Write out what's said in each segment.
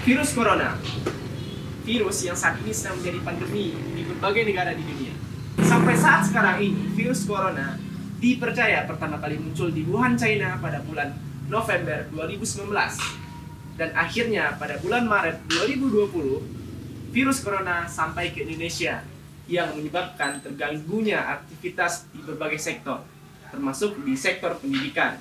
Virus Corona, virus yang saat ini sedang menjadi pandemi di berbagai negara di dunia. Sampai saat sekarang ini, virus Corona dipercaya pertama kali muncul di Wuhan, China pada bulan November 2019. Dan akhirnya pada bulan Maret 2020, virus Corona sampai ke Indonesia yang menyebabkan terganggunya aktivitas di berbagai sektor, termasuk di sektor pendidikan.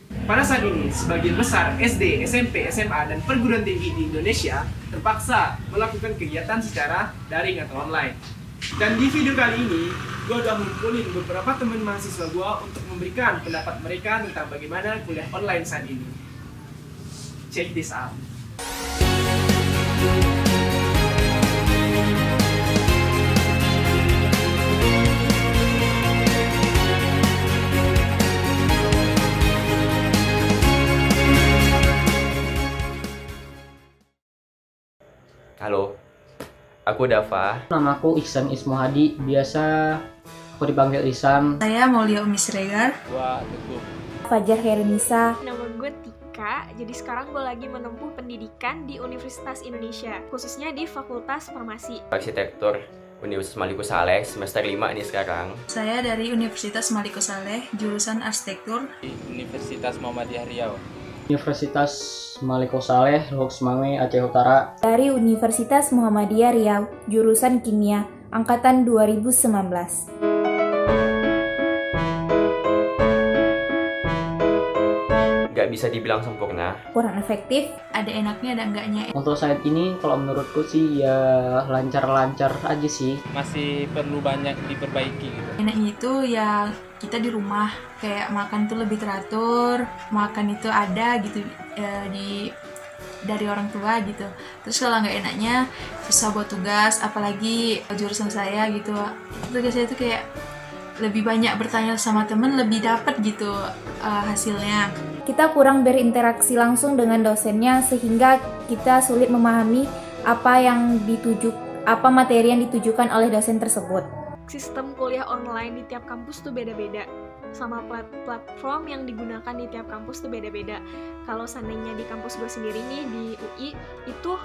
Pada saat ini, sebagian besar SD, SMP, SMA, dan perguruan tinggi di Indonesia terpaksa melakukan kegiatan secara daring atau online. Dan di video kali ini, gue udah ngumpulin beberapa teman mahasiswa gue untuk memberikan pendapat mereka tentang bagaimana kuliah online saat ini. Check this out. Halo, aku Dava. Nama aku Ihsan Ismohadi, biasa aku dipanggil Ihsan. Saya Maulia Umi Siregar. Gua Teguh. Fajar Hernisa. Nama gue Tika, jadi sekarang gue lagi menempuh pendidikan di Universitas Indonesia, khususnya di Fakultas Farmasi. Arsitektur Universitas Maliko Saleh, semester 5 ini sekarang. Saya dari Universitas Maliko Saleh, jurusan arsitektur. Di Universitas Muhammadiyah Riau. Universitas Maliko Saleh, Loks Mame, Aceh Utara. Dari Universitas Muhammadiyah Riau, jurusan Kimia, angkatan 2019. Gak bisa dibilang sempurna. Kurang efektif. Ada enaknya, ada enggaknya. Untuk saat ini, kalau menurutku sih ya lancar-lancar aja sih. Masih perlu banyak diperbaiki gitu. Enaknya itu ya kita di rumah, kayak makan tuh lebih teratur, makan itu ada gitu dari orang tua gitu. Terus kalau nggak enaknya susah buat tugas, apalagi jurusan saya gitu. Tugasnya itu kayak lebih banyak bertanya sama temen, lebih dapat gitu hasilnya. Kita kurang berinteraksi langsung dengan dosennya sehingga kita sulit memahami apa materi yang ditujukan oleh dosen tersebut. Sistem kuliah online di tiap kampus tuh beda-beda, sama platform yang digunakan di tiap kampus tuh beda-beda. Kalau seandainya di kampus gue sendiri nih di UI itu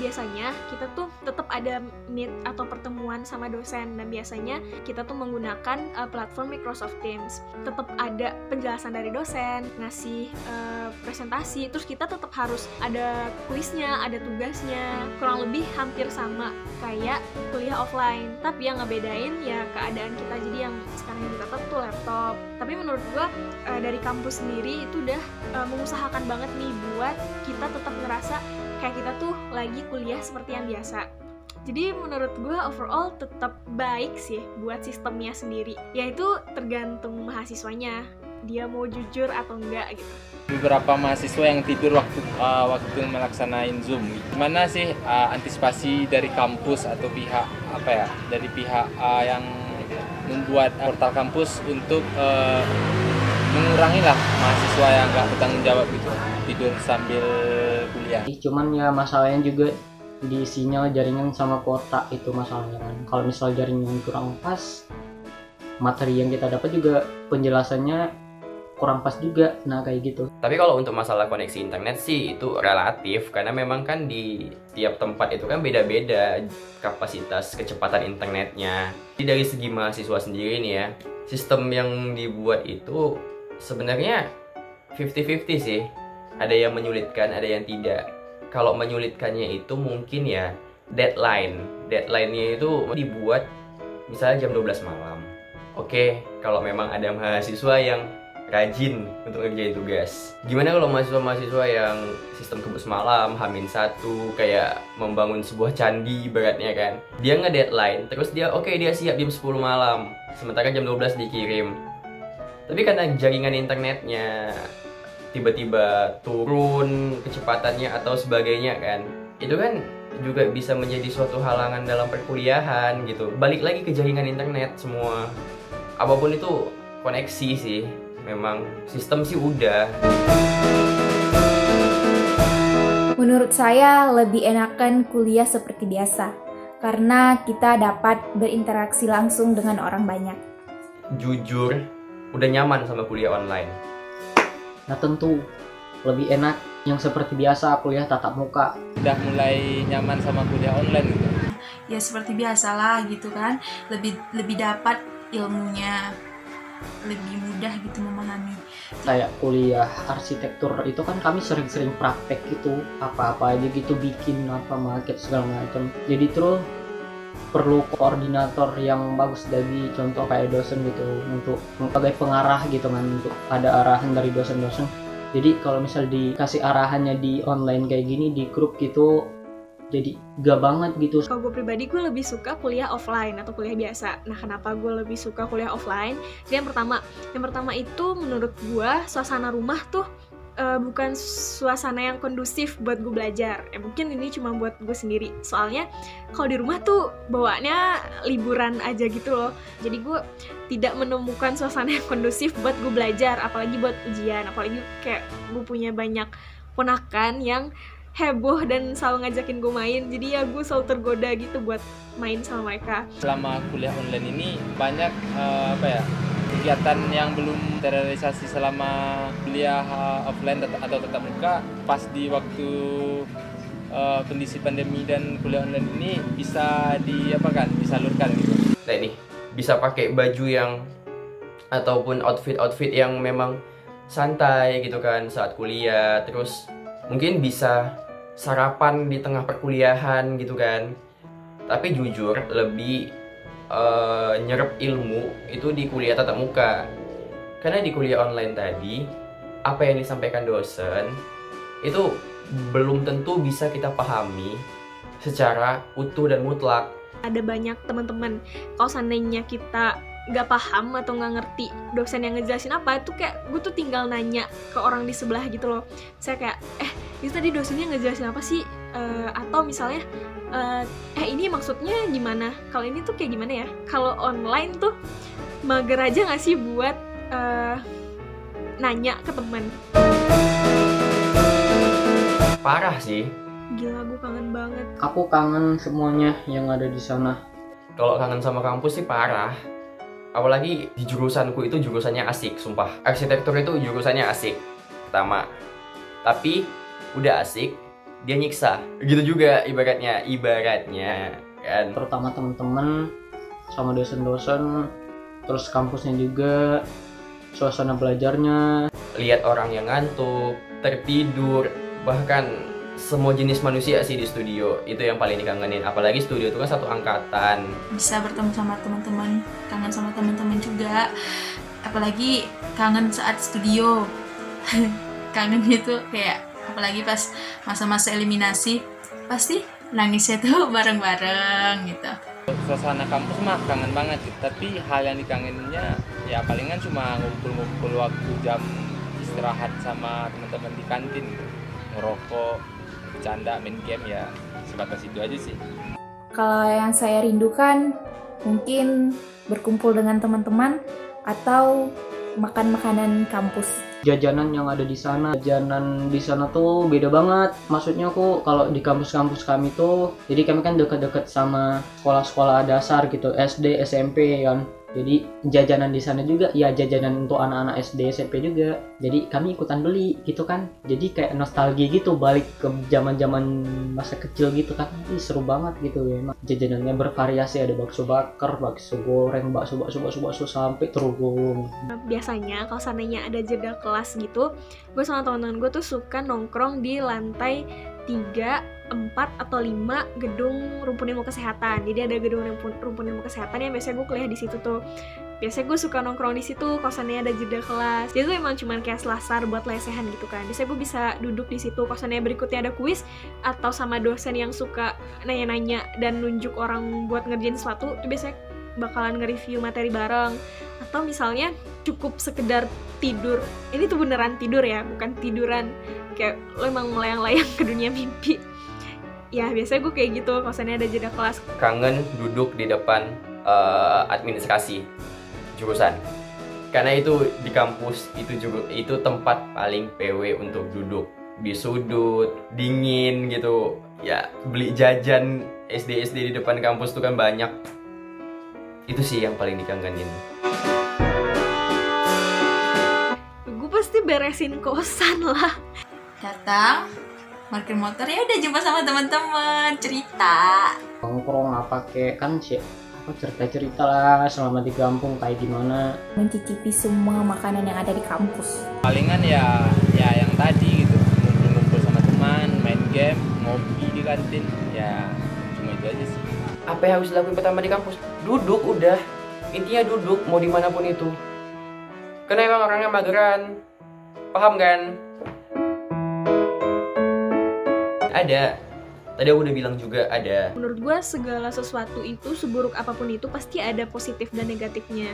biasanya kita tuh tetap ada meet atau pertemuan sama dosen, dan biasanya kita tuh menggunakan platform Microsoft Teams. Tetap ada penjelasan dari dosen, ngasih presentasi, terus kita tetap harus ada kuisnya, ada tugasnya. Kurang lebih hampir sama kayak kuliah offline, tapi yang ngebedain ya keadaan kita. Jadi yang sekarang yang ditetap tuh laptop. Tapi menurut gua dari kampus sendiri itu udah mengusahakan banget nih buat kita tetap ngerasa kayak kita tuh lagi kuliah seperti yang biasa. Jadi menurut gue overall tetap baik sih buat sistemnya sendiri. Yaitu tergantung mahasiswanya, dia mau jujur atau enggak gitu. Beberapa mahasiswa yang tidur waktu melaksanain Zoom. Gimana sih antisipasi dari kampus atau pihak dari pihak yang membuat portal kampus untuk mengurangi lah mahasiswa yang nggak bertanggung jawab gitu, tidur sambil kuliah. Cuman ya masalahnya juga di sinyal jaringan sama kuota itu masalahnya kan. Kalau misal jaringan kurang pas, materi yang kita dapat juga penjelasannya kurang pas juga, nah kayak gitu. Tapi kalau untuk masalah koneksi internet sih itu relatif, karena memang kan di tiap tempat itu kan beda-beda kapasitas kecepatan internetnya. Jadi dari segi mahasiswa sendiri nih ya, sistem yang dibuat itu sebenarnya 50-50 sih. Ada yang menyulitkan, ada yang tidak. Kalau menyulitkannya itu mungkin ya deadline-nya itu dibuat misalnya jam 12 malam. Oke, kalau memang ada mahasiswa yang rajin untuk ngerjain tugas. Gimana kalau mahasiswa-mahasiswa yang sistem kebus malam, H-1, kayak membangun sebuah candi ibaratnya kan. Dia nge-deadline, terus dia siap jam 10 malam, sementara jam 12 dikirim. Tapi karena jaringan internetnya tiba-tiba turun kecepatannya atau sebagainya kan, itu kan juga bisa menjadi suatu halangan dalam perkuliahan gitu. Balik lagi ke jaringan internet semua. Apapun itu koneksi sih. Memang sistem sih udah. Menurut saya lebih enakan kuliah seperti biasa, karena kita dapat berinteraksi langsung dengan orang banyak. Jujur, udah nyaman sama kuliah online. Nah tentu lebih enak yang seperti biasa kuliah tatap muka. Udah mulai nyaman sama kuliah online gitu. Ya seperti biasalah gitu kan, lebih dapat ilmunya, lebih mudah gitu memahami. Kayak kuliah arsitektur itu kan kami sering-sering praktek gitu, apa-apa aja gitu, bikin apa market segala macam. Jadi terus perlu koordinator yang bagus dari contoh kayak dosen gitu, untuk sebagai pengarah gitu kan, untuk ada arahan dari dosen-dosen. Jadi kalau misal dikasih arahannya di online kayak gini di grup gitu, jadi gak banget gitu. Kalau gue pribadi, gue lebih suka kuliah offline atau kuliah biasa. Nah, kenapa gue lebih suka kuliah offline? Jadi yang pertama itu menurut gue suasana rumah tuh bukan suasana yang kondusif buat gue belajar. Mungkin ini cuma buat gue sendiri. Soalnya kalau di rumah tuh bawaannya liburan aja gitu loh. Jadi gue tidak menemukan suasana yang kondusif buat gue belajar, apalagi buat ujian. Apalagi kayak gue punya banyak ponakan yang heboh dan selalu ngajakin gue main. Jadi ya gue selalu tergoda gitu buat main sama mereka. Selama kuliah online ini banyak kegiatan yang belum terrealisasi selama kuliah offline atau tatap muka. Pas di waktu kondisi pandemi dan kuliah online ini bisa disalurkan gitu. Nah ini bisa pakai baju yang ataupun outfit yang memang santai gitu kan saat kuliah. Terus mungkin bisa sarapan di tengah perkuliahan gitu kan. Tapi jujur lebih nyerap ilmu itu di kuliah tatap muka. Karena di kuliah online tadi, apa yang disampaikan dosen itu belum tentu bisa kita pahami secara utuh dan mutlak. Ada banyak teman-teman, kalau seandainya kita nggak paham atau nggak ngerti dosen yang ngejelasin apa, itu kayak gue tuh tinggal nanya ke orang di sebelah gitu loh. Saya kayak, itu tadi dosennya ngejelasin apa sih? Atau misalnya, ini maksudnya gimana? Kalau ini tuh kayak gimana ya? Kalau online tuh mager aja nggak sih buat nanya ke teman? Parah sih. Gila, gue kangen banget. Aku kangen semuanya yang ada di sana. Kalau kangen sama kampus sih parah. Apalagi di jurusanku itu jurusannya asik, sumpah. Arsitektur itu jurusannya asik, pertama. Tapi udah asik, dia nyiksa. Gitu juga ibaratnya kan. Terutama teman-teman sama dosen-dosen, terus kampusnya juga, suasana belajarnya. Lihat orang yang ngantuk, tertidur, bahkan semua jenis manusia sih di studio. Itu yang paling dikangenin. Apalagi studio itu kan satu angkatan. Bisa bertemu sama teman-teman, kangen sama teman-teman juga. Apalagi kangen saat studio. Kangen gitu kayak, apalagi pas masa-masa eliminasi, pasti nangisnya tuh bareng-bareng gitu. Suasana kampus mah kangen banget gitu. Tapi hal yang dikangeninnya ya palingan cuma ngumpul-ngumpul waktu jam istirahat sama teman-teman di kantin gitu. Ngerokok, bercanda, main game, ya sebatas itu aja sih. Kalau yang saya rindukan mungkin berkumpul dengan teman-teman atau makan makanan kampus. Jajanan yang ada di sana, tuh beda banget. Maksudnya aku kalau di kampus-kampus kami tuh, jadi kami kan dekat-dekat sama sekolah-sekolah dasar gitu, SD, SMP kan. Jadi jajanan di sana juga, ya jajanan untuk anak-anak SD, SMP juga. Jadi kami ikutan beli gitu kan. Jadi kayak nostalgia gitu, balik ke zaman-zaman masa kecil gitu kan. Seru banget gitu ya. Jajanannya bervariasi, ada bakso bakar, bakso goreng, bakso sampai terhubung. Biasanya kalau seandainya ada jeda kelas gitu, gue sama teman-teman gue tuh suka nongkrong di lantai 3, 4 atau 5 gedung rumpun ilmu kesehatan. Jadi ada gedung rumpun ilmu kesehatan yang biasanya gue kuliah di situ tuh. Biasanya gue suka nongkrong di situ kalau seandainya ada jeda kelas. Jadi tuh emang cuman kayak selasar buat lesehan gitu kan. Biasanya gue bisa duduk di situ. Kalau seandainya berikutnya ada kuis atau sama dosen yang suka nanya-nanya dan nunjuk orang buat ngerjain sesuatu, itu biasanya bakalan nge-review materi bareng. Atau misalnya cukup sekedar tidur. Ini tuh beneran tidur ya, bukan tiduran kayak lo emang melayang-layang ke dunia mimpi. Ya biasanya gue kayak gitu kalau misalnya ada jeda kelas. Kangen duduk di depan administrasi jurusan. Karena itu di kampus itu tempat paling PW untuk duduk di sudut, dingin gitu. Ya beli jajan SD di depan kampus tuh kan banyak. Itu sih yang paling dikangenin. Gue pasti beresin kosan lah. Datang, parkir motor, ya udah jumpa sama teman-teman, cerita. Nongkrong apa kayak kan sih cerita-cerita lah selama di kampung kayak gimana. Mencicipi semua makanan yang ada di kampus. Palingan ya yang tadi gitu, ngumpul-ngumpul sama teman, main game, ngopi di kantin, ya cuma itu aja sih. Apa yang harus dilakuin pertama di kampus? Duduk udah. Intinya duduk mau dimanapun itu. Karena emang orangnya mageran. Paham kan? Ada. Tadi aku udah bilang juga ada. Menurut gue segala sesuatu itu, seburuk apapun itu pasti ada positif dan negatifnya.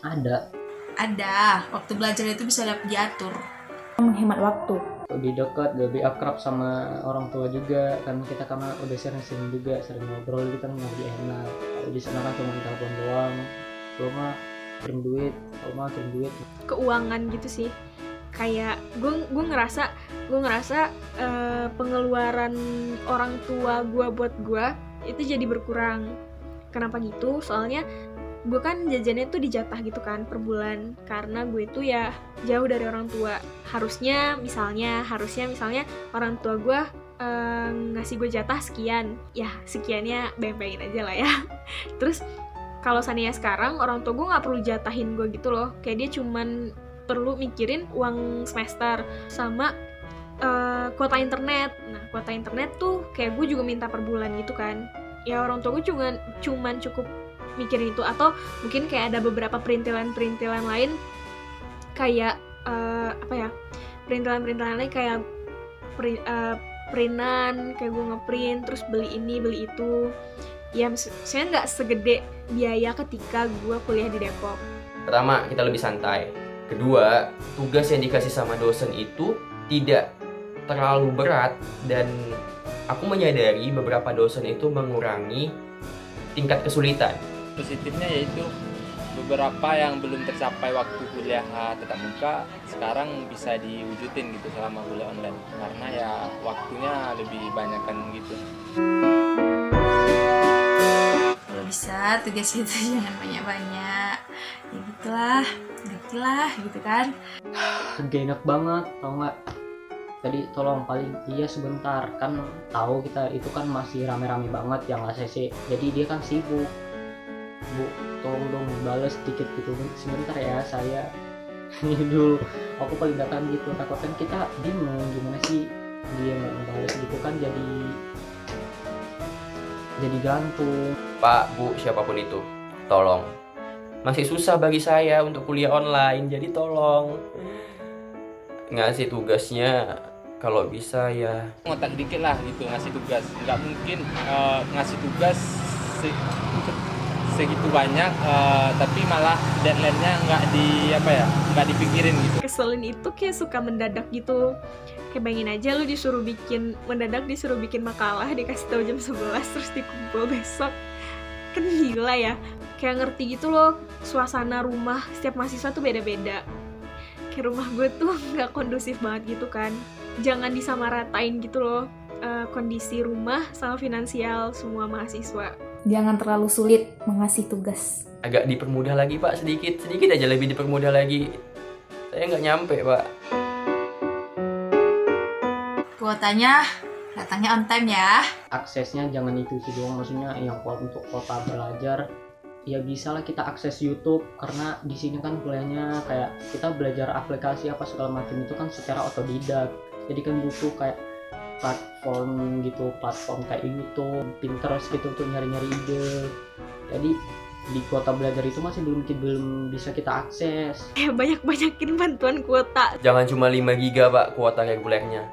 Ada, waktu belajar itu bisa diatur. Menghemat waktu. Lebih dekat, lebih akrab sama orang tua juga kan, kita karena udah sering juga sering ngobrol gitu kan lebih enak. Kalau di sana kan cuma telepon doang, cuma kirim duit. Keuangan gitu sih, kayak gue ngerasa pengeluaran orang tua gue buat gue itu jadi berkurang. Kenapa gitu? Soalnya gue kan jajannya tuh dijatah gitu kan per bulan, karena gue tuh ya jauh dari orang tua. Harusnya misalnya orang tua gue ngasih gue jatah sekian, ya sekiannya beng-bengin aja lah ya. Terus kalau seandainya sekarang orang tua gue nggak perlu jatahin gue gitu loh, kayak dia cuman perlu mikirin uang semester sama kuota internet. Nah kuota internet tuh kayak gue juga minta per bulan gitu kan, ya orang tua gue cuman cukup mikirin itu. Atau mungkin kayak ada beberapa perintilan lain kayak perintilan lain kayak printan, kayak gue ngeprint terus beli ini beli itu. Ya saya nggak segede biaya ketika gue kuliah di Depok. Pertama, kita lebih santai. Kedua, tugas yang dikasih sama dosen itu tidak terlalu berat. Dan aku menyadari beberapa dosen itu mengurangi tingkat kesulitan. Positifnya yaitu beberapa yang belum tercapai waktu kuliah tatap muka sekarang bisa diwujudin gitu selama kuliah online, karena ya waktunya lebih banyak kan gitu. Kalau bisa tugas itu jangan banyak-banyak, ya gitulah, ngertilah gitu kan. Gak enak banget, tau nggak? Tadi tolong paling iya sebentar, kan tahu kita itu kan masih rame-rame banget yang ACC, jadi dia kan sibuk. Bu, tolong dong balas dikit gitu sebentar ya, saya ini dulu. Aku paling datang gitu, takut kan kita bingung gimana sih dia nggak ngebales gitu kan, jadi gantung. Pak, Bu, siapapun itu, tolong. Masih susah bagi saya untuk kuliah online, jadi tolong ngasih tugasnya kalau bisa ya. Ngotak dikit lah gitu ngasih tugas. Nggak mungkin ngasih tugas segitu banyak, tapi malah deadline-nya nggak dipikirin gitu. Keselin itu kayak suka mendadak gitu. Kayak bayangin aja lu disuruh bikin makalah, dikasih tahu jam 11 terus dikumpul besok. Kan gila ya. Kayak ngerti gitu loh, suasana rumah setiap mahasiswa tuh beda-beda. Kayak rumah gue tuh nggak kondusif banget gitu kan. Jangan disamaratain gitu loh, kondisi rumah sama finansial semua mahasiswa. Jangan terlalu sulit mengasih tugas. Agak dipermudah lagi, Pak, sedikit aja lebih dipermudah lagi. Saya nggak nyampe, Pak. Kuotanya datangnya on time ya. Aksesnya jangan itu sih doang, maksudnya yang untuk kuota belajar ya bisa lah kita akses YouTube, karena di sini kan kuliahnya kayak kita belajar aplikasi apa segala macam itu kan secara otodidak, jadi kan butuh kayak platform kayak YouTube, Pinterest gitu untuk nyari-nyari ide. Jadi di kuota belajar itu masih belum bisa kita akses. Banyak-banyakin bantuan kuota. Jangan cuma 5 giga, Pak, kuota regulernya.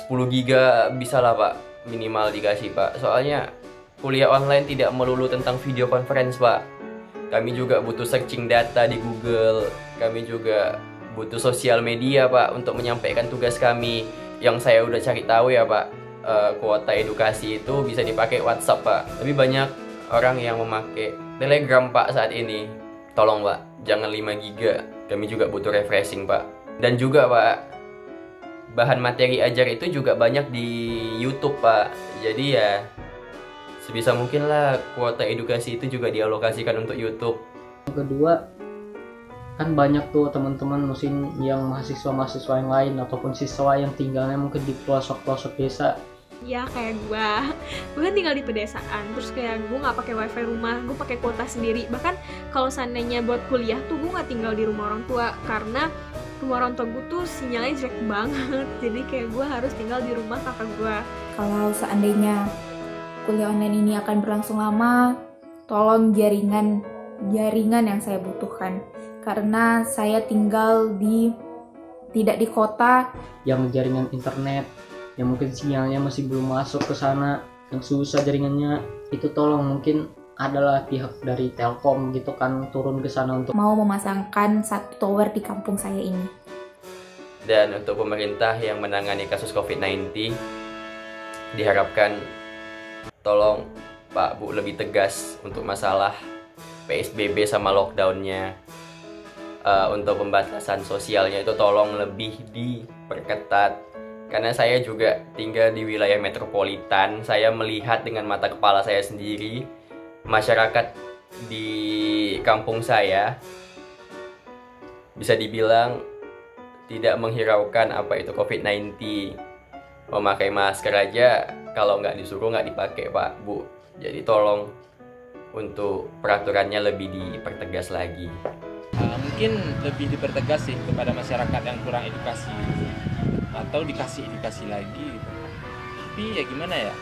10 giga bisa lah, Pak, minimal dikasih, Pak. Soalnya kuliah online tidak melulu tentang video conference, Pak. Kami juga butuh searching data di Google. Kami juga butuh sosial media, Pak, untuk menyampaikan tugas kami. Yang saya udah cari tahu ya, Pak, kuota edukasi itu bisa dipakai WhatsApp, Pak. Tapi banyak orang yang memakai Telegram, Pak, saat ini. Tolong, Pak, jangan 5 giga. Kami juga butuh refreshing, Pak. Dan juga, Pak, bahan materi ajar itu juga banyak di YouTube, Pak. Jadi ya sebisa mungkin lah kuota edukasi itu juga dialokasikan untuk YouTube. Yang kedua, Kan banyak tuh teman-teman musim yang mahasiswa-mahasiswa yang lain ataupun siswa yang tinggalnya mungkin di pelosok-pelosok desa. Ya kayak gue kan tinggal di pedesaan, terus kayak gue nggak pakai wifi rumah, gue pakai kuota sendiri. Bahkan kalau seandainya buat kuliah tuh gue nggak tinggal di rumah orang tua, karena rumah orang tua gue tuh sinyalnya jelek banget. Jadi kayak gue harus tinggal di rumah kakak gue. Kalau seandainya kuliah online ini akan berlangsung lama, tolong jaringan yang saya butuhkan. Karena saya tinggal tidak di kota Yang jaringan internet yang mungkin sinyalnya masih belum masuk ke sana, yang susah jaringannya, itu tolong mungkin adalah pihak dari Telkom gitu kan turun ke sana untuk mau memasangkan satu tower di kampung saya ini. Dan untuk pemerintah yang menangani kasus COVID-19, diharapkan tolong Pak Bu lebih tegas untuk masalah PSBB sama lockdownnya. Untuk pembatasan sosialnya itu tolong lebih diperketat. Karena saya juga tinggal di wilayah metropolitan, saya melihat dengan mata kepala saya sendiri, masyarakat di kampung saya bisa dibilang tidak menghiraukan apa itu COVID-19. Memakai masker aja kalau nggak disuruh nggak dipakai Pak Bu. Jadi tolong untuk peraturannya lebih dipertegas lagi. Mungkin lebih dipertegas sih kepada masyarakat yang kurang edukasi, atau dikasih edukasi lagi gitu. Tapi ya gimana ya,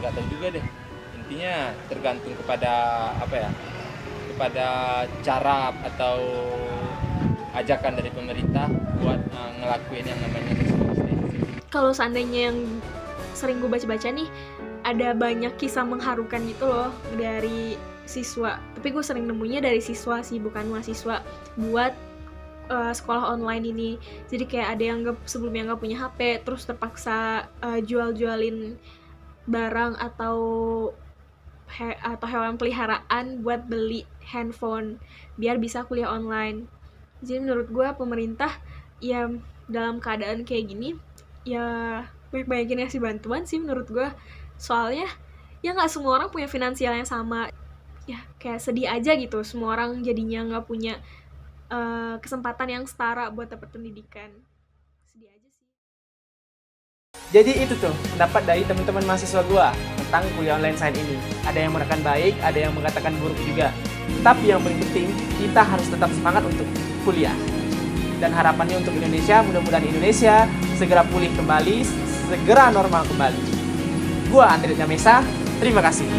nggak tahu juga deh. Intinya tergantung kepada kepada cara atau ajakan dari pemerintah buat ngelakuin yang namanya social distancing. Kalau seandainya yang sering gue baca-baca nih, ada banyak kisah mengharukan gitu loh dari siswa. Tapi gue sering nemunya dari siswa sih, bukan mahasiswa, buat sekolah online ini. Jadi kayak ada yang sebelumnya nggak punya HP, terus terpaksa jual-jualin barang atau hewan peliharaan buat beli handphone biar bisa kuliah online. Jadi menurut gue pemerintah ya dalam keadaan kayak gini ya banyak-banyakin ngasih bantuan sih menurut gue. Soalnya ya nggak semua orang punya finansial yang sama. Ya kayak sedih aja gitu semua orang jadinya nggak punya kesempatan yang setara buat dapat pendidikan. Sedih aja sih. Jadi itu tuh pendapat dari teman-teman mahasiswa gua tentang kuliah online saat ini. Ada yang mengatakan baik, ada yang mengatakan buruk juga. Tapi yang paling penting, kita harus tetap semangat untuk kuliah. Dan harapannya untuk Indonesia, mudah-mudahan Indonesia segera pulih kembali, segera normal kembali. Gua Andre Namesa, terima kasih.